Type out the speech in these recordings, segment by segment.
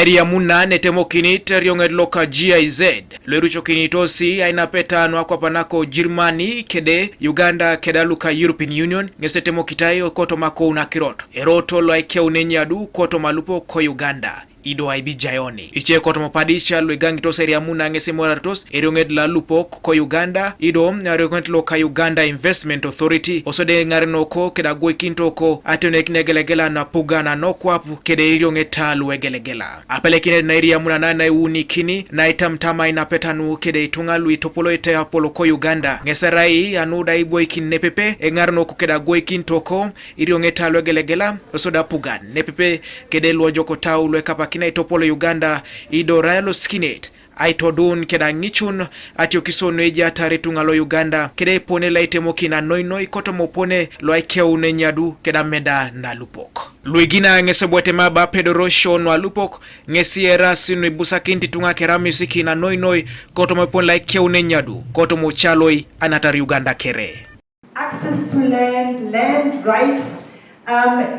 nairi ya muna netemo kinit rionged loka GIZ lwerucho kinitosi aina petano kwa panako Germany kede Uganda keda luka European Union ngesetemo kitai koto mako una kiroto eroto loike unenyadu koto malupo ko Uganda ido aibi jayoni iche koto mopadisha lwegangi to seria muna ngese moratos erionged la Alupok ko Uganda ido rionged loka Uganda Investment Authority osode ngarno ko keda goikinto ko atone negelegela na pugana Lukwap kede erionged talu wegelegela apelekine na iria muna na unikini na itamtama ina petanu kede Itunga luitopolo ite apolo ko Uganda ngeserai anuda iboikin nepepe engarno ko keda goikinto ko erionged talu wegelegela osoda pugan nepepe kede lwojoko taulu lwekapa kina itopolo Uganda ido rayalo skinet aitodun keda ngichun atio kisono eja tare tungalo Uganda kede pone laitemo kina noinoi koto mopone loikeu nenyadu keda meda na Alupok luigina ngese bote maba pedorosho no Alupok ngesi erasi no ibusa kinti tunga keramisi na noinoi koto mopone laikeu nenyadu koto mochaloi anatari Uganda kere. Access to land rights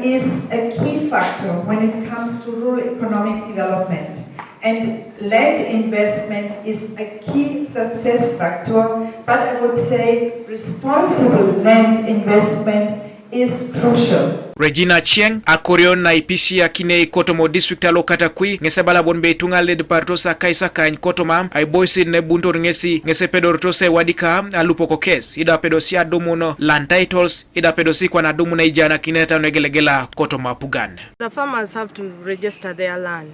is a key factor when it comes to rural economic development, and land investment is a key success factor, but I would say responsible land investment is crucial. Regina Chieng akorion na ipishi ya kine Ekoto mo district alokata kui ngesebala bonbe Itunga led partosa kaisa kany kotoma ay boysi ne bunto ngesi ngese pedortose wadika Alupoko kes ida pedosia dumuno land titles ida pedosi kwa na dumu na ijana kineta negelegela kotoma pugan. The farmers have to register their land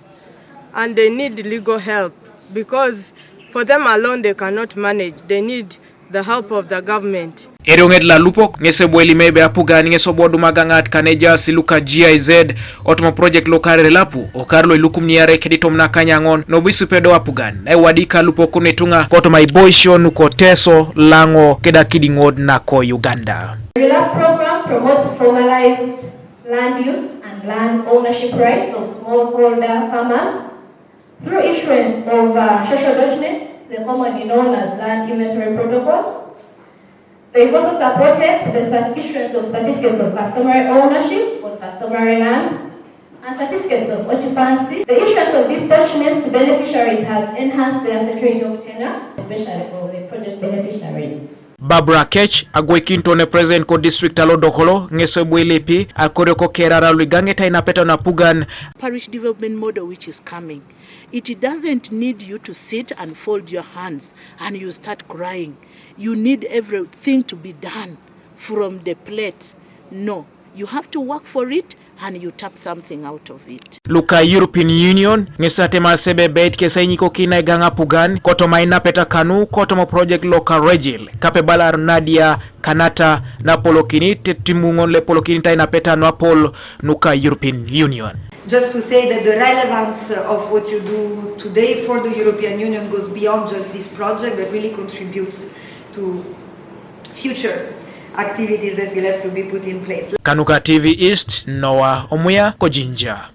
and they need legal help because for them alone they cannot manage. They need the help of the government. Erionged la Alupok ngese bweli mebe apuga ngeso bodu magangat kaneja siluka GIZ otoma project lokare lapu okarlo ilukum niare keditom na kanyangon no bisu pedo apugan na wadika Alupok netunga koto maiboisho nuko teso lango keda kidingod na ko Uganda. The RELAP program promotes formalized land use and land ownership rights of smallholder farmers through issuance of social documents, the commonly known as land inventory protocols. They've also supported the issuance of certificates of customary ownership for customary land and certificates of occupancy. The issuance of these documents to beneficiaries has enhanced their security of tenure, especially for the project beneficiaries. Barbara Kech agwekinto ne president ko district alo dokolo ngeso bwelepi akore ko kerara luigangeta inapeta na pugan parish development model which is coming. It doesn't need you to sit and fold your hands and you start crying. You need everything to be done from the plate. No, you have to work for it and you tap something out of it. Luka European Union ngesate masebe bet kesainiko kina ganga pugan koto maina peta kanu koto mo project loka regil kape balar Nadia Kanata na polokini timungon le polokini ta ina peta no apol nuka European Union. Just to say that the relevance of what you do today for the European Union goes beyond just this project that really contributes to future activities that will have to be put in place. Kanuka TV East, Noah Omuya, Kojinja.